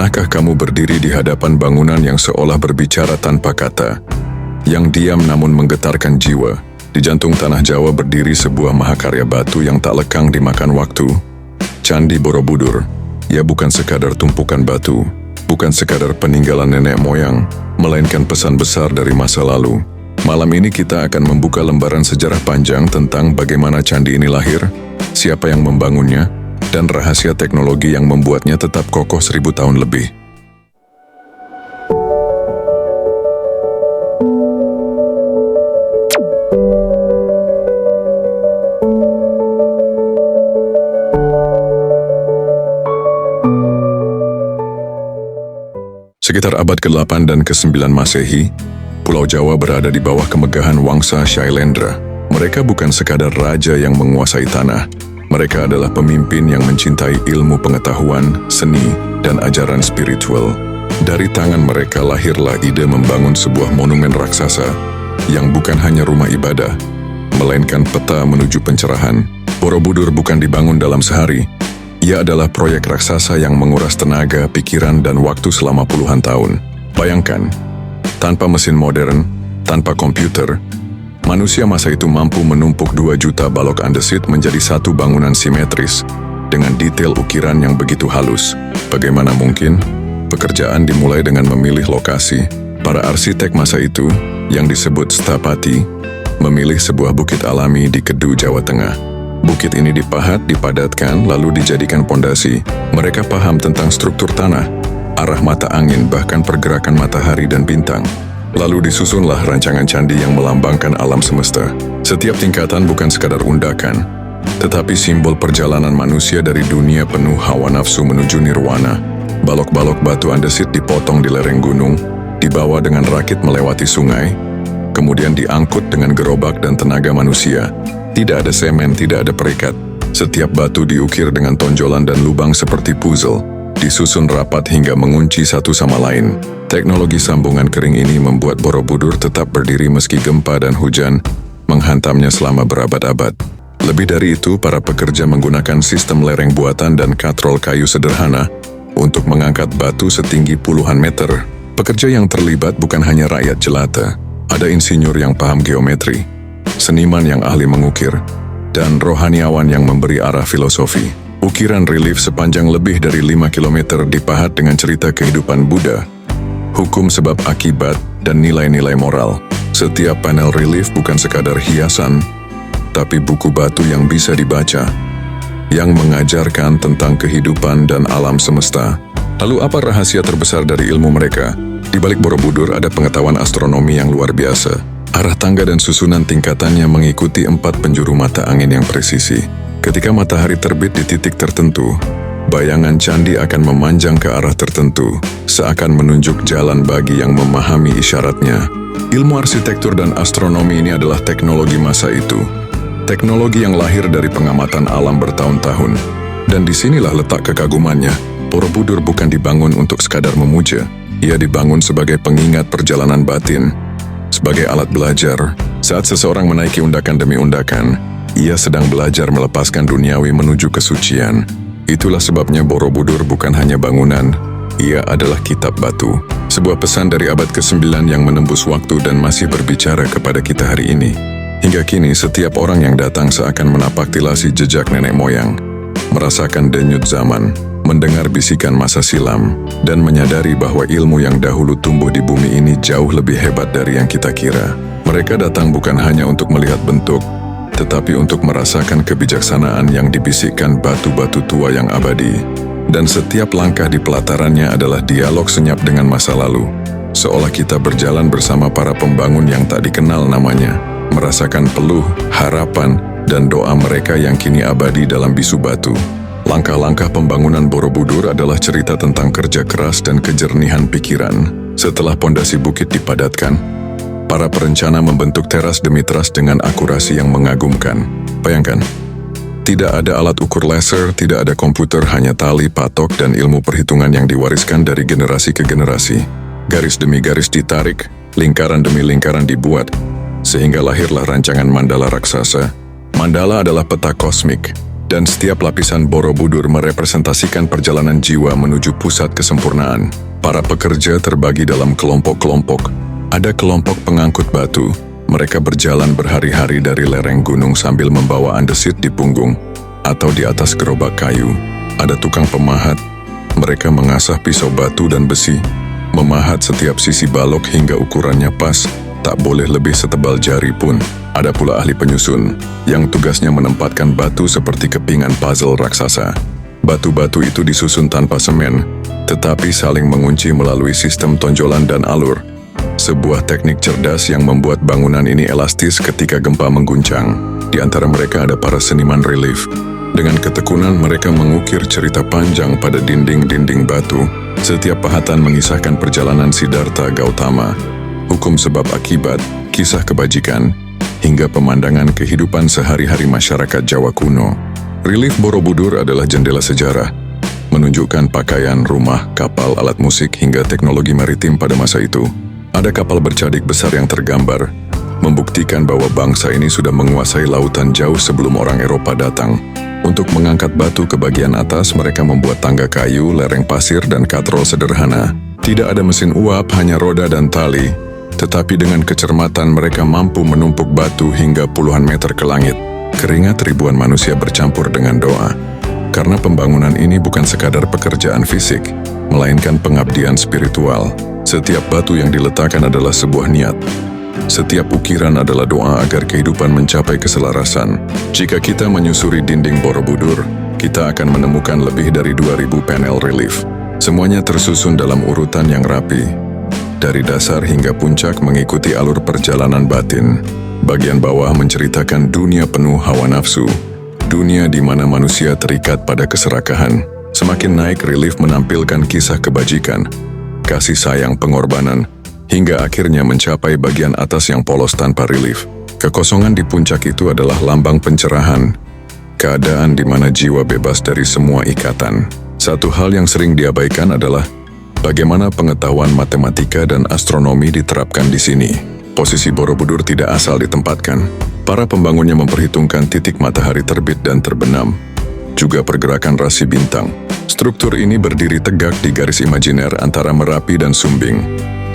Pernahkah kamu berdiri di hadapan bangunan yang seolah berbicara tanpa kata, yang diam namun menggetarkan jiwa? Di jantung tanah Jawa berdiri sebuah mahakarya batu yang tak lekang dimakan waktu. Candi Borobudur. Ia bukan sekadar tumpukan batu, bukan sekadar peninggalan nenek moyang, melainkan pesan besar dari masa lalu. Malam ini kita akan membuka lembaran sejarah panjang tentang bagaimana candi ini lahir, siapa yang membangunnya, dan rahasia teknologi yang membuatnya tetap kokoh 1000 tahun lebih. Sekitar abad ke-8 dan ke-9 Masehi, Pulau Jawa berada di bawah kemegahan Wangsa Shailendra. Mereka bukan sekadar raja yang menguasai tanah. Mereka adalah pemimpin yang mencintai ilmu pengetahuan, seni, dan ajaran spiritual. Dari tangan mereka lahirlah ide membangun sebuah monumen raksasa yang bukan hanya rumah ibadah, melainkan peta menuju pencerahan. Borobudur bukan dibangun dalam sehari. Ia adalah proyek raksasa yang menguras tenaga, pikiran, dan waktu selama puluhan tahun. Bayangkan, tanpa mesin modern, tanpa komputer, manusia masa itu mampu menumpuk 2 juta balok andesit menjadi satu bangunan simetris dengan detail ukiran yang begitu halus. Bagaimana mungkin? Pekerjaan dimulai dengan memilih lokasi. Para arsitek masa itu, yang disebut stapati, memilih sebuah bukit alami di Kedu, Jawa Tengah. Bukit ini dipahat, dipadatkan, lalu dijadikan pondasi. Mereka paham tentang struktur tanah, arah mata angin, bahkan pergerakan matahari dan bintang. Lalu disusunlah rancangan candi yang melambangkan alam semesta. Setiap tingkatan bukan sekadar undakan, tetapi simbol perjalanan manusia dari dunia penuh hawa nafsu menuju nirwana. Balok-balok batu andesit dipotong di lereng gunung, dibawa dengan rakit melewati sungai, kemudian diangkut dengan gerobak dan tenaga manusia. Tidak ada semen, tidak ada perikat. Setiap batu diukir dengan tonjolan dan lubang seperti puzzle, disusun rapat hingga mengunci satu sama lain. Teknologi sambungan kering ini membuat Borobudur tetap berdiri meski gempa dan hujan menghantamnya selama berabad-abad. Lebih dari itu, para pekerja menggunakan sistem lereng buatan dan katrol kayu sederhana untuk mengangkat batu setinggi puluhan meter. Pekerja yang terlibat bukan hanya rakyat jelata, ada insinyur yang paham geometri, seniman yang ahli mengukir, dan rohaniawan yang memberi arah filosofi. Ukiran relief sepanjang lebih dari 5 km dipahat dengan cerita kehidupan Buddha, hukum sebab akibat, dan nilai-nilai moral. Setiap panel relief bukan sekadar hiasan, tapi buku batu yang bisa dibaca, yang mengajarkan tentang kehidupan dan alam semesta. Lalu apa rahasia terbesar dari ilmu mereka? Di balik Borobudur ada pengetahuan astronomi yang luar biasa. Arah tangga dan susunan tingkatannya mengikuti 4 penjuru mata angin yang presisi. Ketika matahari terbit di titik tertentu, bayangan candi akan memanjang ke arah tertentu, seakan menunjuk jalan bagi yang memahami isyaratnya. Ilmu arsitektur dan astronomi ini adalah teknologi masa itu. Teknologi yang lahir dari pengamatan alam bertahun-tahun. Dan disinilah letak kekagumannya. Borobudur bukan dibangun untuk sekadar memuja. Ia dibangun sebagai pengingat perjalanan batin, sebagai alat belajar. Saat seseorang menaiki undakan demi undakan, ia sedang belajar melepaskan duniawi menuju kesucian. Itulah sebabnya Borobudur bukan hanya bangunan, ia adalah kitab batu. Sebuah pesan dari abad ke-9 yang menembus waktu dan masih berbicara kepada kita hari ini. Hingga kini, setiap orang yang datang seakan menapak tilasi jejak nenek moyang, merasakan denyut zaman, mendengar bisikan masa silam, dan menyadari bahwa ilmu yang dahulu tumbuh di bumi ini jauh lebih hebat dari yang kita kira. Mereka datang bukan hanya untuk melihat bentuk, tetapi untuk merasakan kebijaksanaan yang dibisikkan batu-batu tua yang abadi. Dan setiap langkah di pelatarannya adalah dialog senyap dengan masa lalu, seolah kita berjalan bersama para pembangun yang tak dikenal namanya, merasakan peluh, harapan, dan doa mereka yang kini abadi dalam bisu batu. Langkah-langkah pembangunan Borobudur adalah cerita tentang kerja keras dan kejernihan pikiran. Setelah pondasi bukit dipadatkan, para perencana membentuk teras demi teras dengan akurasi yang mengagumkan. Bayangkan, tidak ada alat ukur laser, tidak ada komputer, hanya tali, patok, dan ilmu perhitungan yang diwariskan dari generasi ke generasi. Garis demi garis ditarik, lingkaran demi lingkaran dibuat, sehingga lahirlah rancangan mandala raksasa. Mandala adalah peta kosmik, Dan setiap lapisan Borobudur merepresentasikan perjalanan jiwa menuju pusat kesempurnaan. Para pekerja terbagi dalam kelompok-kelompok. Ada kelompok pengangkut batu. Mereka berjalan berhari-hari dari lereng gunung sambil membawa andesit di punggung atau di atas gerobak kayu. Ada tukang pemahat. Mereka mengasah pisau batu dan besi, memahat setiap sisi balok hingga ukurannya pas, tak boleh lebih setebal jari pun. Ada pula ahli penyusun, yang tugasnya menempatkan batu seperti kepingan puzzle raksasa. Batu-batu itu disusun tanpa semen, tetapi saling mengunci melalui sistem tonjolan dan alur. Sebuah teknik cerdas yang membuat bangunan ini elastis ketika gempa mengguncang. Di antara mereka ada para seniman relief. Dengan ketekunan mereka mengukir cerita panjang pada dinding-dinding batu. Setiap pahatan mengisahkan perjalanan Siddhartha Gautama, hukum sebab akibat, kisah kebajikan, hingga pemandangan kehidupan sehari-hari masyarakat Jawa kuno. Relief Borobudur adalah jendela sejarah, menunjukkan pakaian, rumah, kapal, alat musik, hingga teknologi maritim pada masa itu. Ada kapal bercadik besar yang tergambar, membuktikan bahwa bangsa ini sudah menguasai lautan jauh sebelum orang Eropa datang. Untuk mengangkat batu ke bagian atas, mereka membuat tangga kayu, lereng pasir, dan katrol sederhana. Tidak ada mesin uap, hanya roda dan tali. Tetapi dengan kecermatan mereka mampu menumpuk batu hingga puluhan meter ke langit. Keringat ribuan manusia bercampur dengan doa. Karena pembangunan ini bukan sekadar pekerjaan fisik, melainkan pengabdian spiritual. Setiap batu yang diletakkan adalah sebuah niat. Setiap ukiran adalah doa agar kehidupan mencapai keselarasan. Jika kita menyusuri dinding Borobudur, kita akan menemukan lebih dari 2000 panel relief. Semuanya tersusun dalam urutan yang rapi. Dari dasar hingga puncak mengikuti alur perjalanan batin. Bagian bawah menceritakan dunia penuh hawa nafsu. Dunia di mana manusia terikat pada keserakahan. Semakin naik relief menampilkan kisah kebajikan, kasih sayang, pengorbanan, hingga akhirnya mencapai bagian atas yang polos tanpa relief. Kekosongan di puncak itu adalah lambang pencerahan, keadaan di mana jiwa bebas dari semua ikatan. Satu hal yang sering diabaikan adalah bagaimana pengetahuan matematika dan astronomi diterapkan di sini. Posisi Borobudur tidak asal ditempatkan. Para pembangunnya memperhitungkan titik matahari terbit dan terbenam, juga pergerakan rasi bintang. Struktur ini berdiri tegak di garis imajiner antara Merapi dan Sumbing,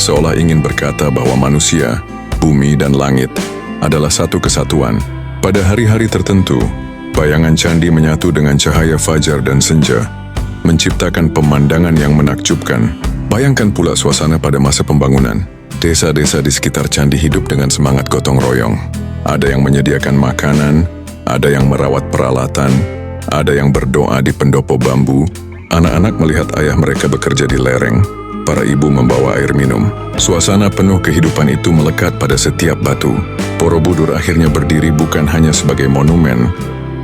seolah ingin berkata bahwa manusia, bumi, dan langit adalah satu kesatuan. Pada hari-hari tertentu, bayangan candi menyatu dengan cahaya fajar dan senja, menciptakan pemandangan yang menakjubkan. Bayangkan pula suasana pada masa pembangunan. Desa-desa di sekitar candi hidup dengan semangat gotong royong. Ada yang menyediakan makanan, ada yang merawat peralatan, ada yang berdoa di pendopo bambu. Anak-anak melihat ayah mereka bekerja di lereng. Para ibu membawa air minum. Suasana penuh kehidupan itu melekat pada setiap batu. Borobudur akhirnya berdiri bukan hanya sebagai monumen,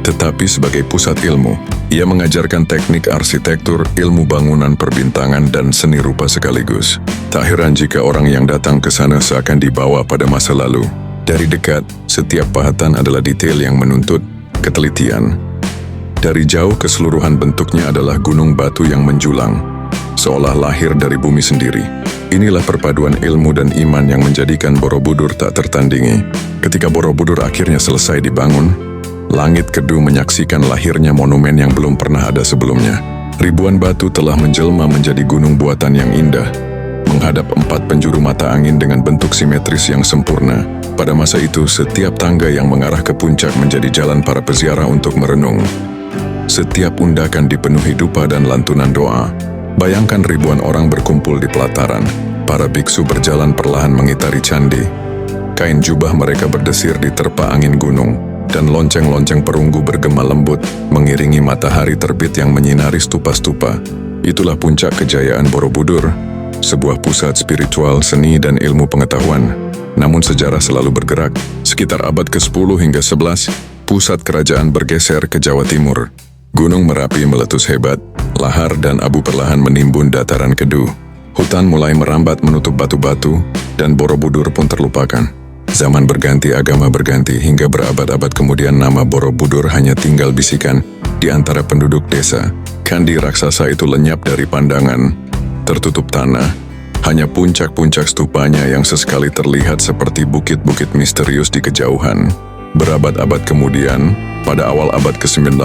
tetapi sebagai pusat ilmu. Ia mengajarkan teknik arsitektur, ilmu bangunan perbintangan, dan seni rupa sekaligus. Tak heran jika orang yang datang ke sana seakan dibawa pada masa lalu. Dari dekat, setiap pahatan adalah detail yang menuntut ketelitian. Dari jauh keseluruhan bentuknya adalah gunung batu yang menjulang, seolah lahir dari bumi sendiri. Inilah perpaduan ilmu dan iman yang menjadikan Borobudur tak tertandingi. Ketika Borobudur akhirnya selesai dibangun, langit kedu menyaksikan lahirnya monumen yang belum pernah ada sebelumnya. Ribuan batu telah menjelma menjadi gunung buatan yang indah, menghadap 4 penjuru mata angin dengan bentuk simetris yang sempurna. Pada masa itu, setiap tangga yang mengarah ke puncak menjadi jalan para peziarah untuk merenung. Setiap undakan dipenuhi dupa dan lantunan doa. Bayangkan ribuan orang berkumpul di pelataran. Para biksu berjalan perlahan mengitari candi. Kain jubah mereka berdesir diterpa angin gunung, dan lonceng-lonceng perunggu bergema lembut mengiringi matahari terbit yang menyinari stupa-stupa. Itulah puncak kejayaan Borobudur, sebuah pusat spiritual, seni, dan ilmu pengetahuan. Namun sejarah selalu bergerak. Sekitar abad ke-10 hingga 11, pusat kerajaan bergeser ke Jawa Timur. Gunung Merapi meletus hebat, lahar dan abu perlahan menimbun dataran kedu. Hutan mulai merambat menutup batu-batu, dan Borobudur pun terlupakan. Zaman berganti, agama berganti, hingga berabad-abad kemudian nama Borobudur hanya tinggal bisikan di antara penduduk desa. Candi raksasa itu lenyap dari pandangan, tertutup tanah. Hanya puncak-puncak stupanya yang sesekali terlihat seperti bukit-bukit misterius di kejauhan. Berabad-abad kemudian, pada awal abad ke-19,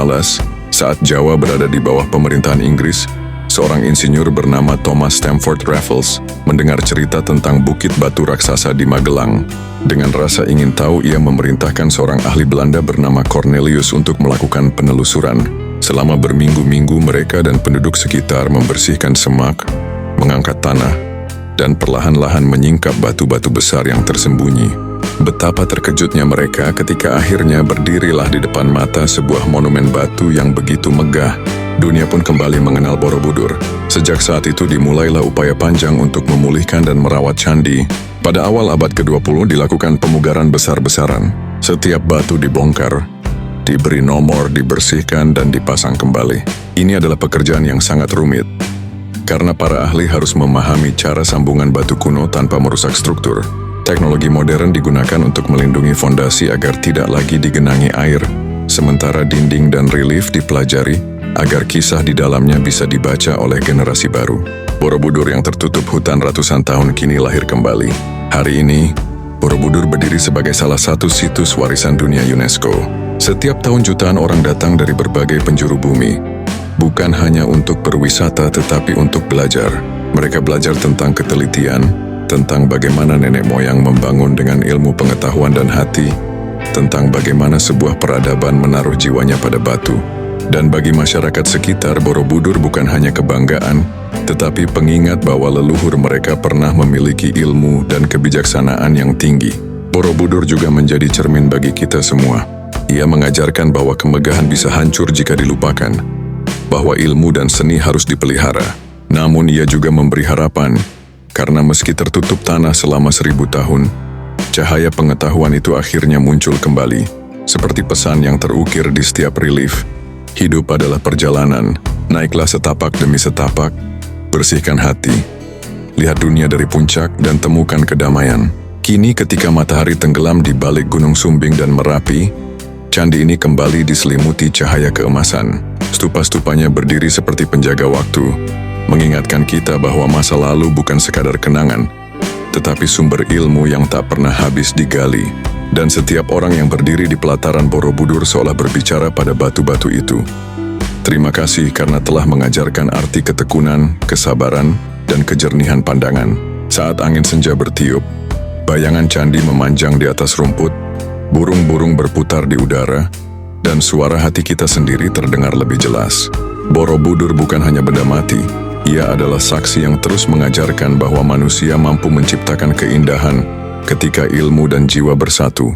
saat Jawa berada di bawah pemerintahan Inggris, seorang insinyur bernama Thomas Stamford Raffles mendengar cerita tentang bukit batu raksasa di Magelang. Dengan rasa ingin tahu, ia memerintahkan seorang ahli Belanda bernama Cornelius untuk melakukan penelusuran. Selama berminggu-minggu mereka dan penduduk sekitar membersihkan semak, mengangkat tanah, dan perlahan-lahan menyingkap batu-batu besar yang tersembunyi. Betapa terkejutnya mereka ketika akhirnya berdirilah di depan mata sebuah monumen batu yang begitu megah. Dunia pun kembali mengenal Borobudur. Sejak saat itu dimulailah upaya panjang untuk memulihkan dan merawat candi. Pada awal abad ke-20 dilakukan pemugaran besar-besaran. Setiap batu dibongkar, diberi nomor, dibersihkan, dan dipasang kembali. Ini adalah pekerjaan yang sangat rumit, karena para ahli harus memahami cara sambungan batu kuno tanpa merusak struktur. Teknologi modern digunakan untuk melindungi fondasi agar tidak lagi digenangi air, sementara dinding dan relief dipelajari agar kisah di dalamnya bisa dibaca oleh generasi baru. Borobudur yang tertutup hutan ratusan tahun kini lahir kembali. Hari ini, Borobudur berdiri sebagai salah satu situs warisan dunia UNESCO. Setiap tahun jutaan orang datang dari berbagai penjuru bumi, bukan hanya untuk berwisata tetapi untuk belajar. Mereka belajar tentang ketelitian, tentang bagaimana nenek moyang membangun dengan ilmu pengetahuan dan hati, tentang bagaimana sebuah peradaban menaruh jiwanya pada batu. Dan bagi masyarakat sekitar, Borobudur bukan hanya kebanggaan, tetapi pengingat bahwa leluhur mereka pernah memiliki ilmu dan kebijaksanaan yang tinggi. Borobudur juga menjadi cermin bagi kita semua. Ia mengajarkan bahwa kemegahan bisa hancur jika dilupakan, bahwa ilmu dan seni harus dipelihara. Namun ia juga memberi harapan, karena meski tertutup tanah selama 1000 tahun, cahaya pengetahuan itu akhirnya muncul kembali. Seperti pesan yang terukir di setiap relief, hidup adalah perjalanan, naiklah setapak demi setapak, bersihkan hati, lihat dunia dari puncak dan temukan kedamaian. Kini ketika matahari tenggelam di balik Gunung Sumbing dan Merapi, candi ini kembali diselimuti cahaya keemasan. Stupa-stupanya berdiri seperti penjaga waktu, mengingatkan kita bahwa masa lalu bukan sekadar kenangan, tetapi sumber ilmu yang tak pernah habis digali. Dan setiap orang yang berdiri di pelataran Borobudur seolah berbicara pada batu-batu itu. Terima kasih karena telah mengajarkan arti ketekunan, kesabaran, dan kejernihan pandangan. Saat angin senja bertiup, bayangan candi memanjang di atas rumput, burung-burung berputar di udara, dan suara hati kita sendiri terdengar lebih jelas. Borobudur bukan hanya benda mati, ia adalah saksi yang terus mengajarkan bahwa manusia mampu menciptakan keindahan ketika ilmu dan jiwa bersatu.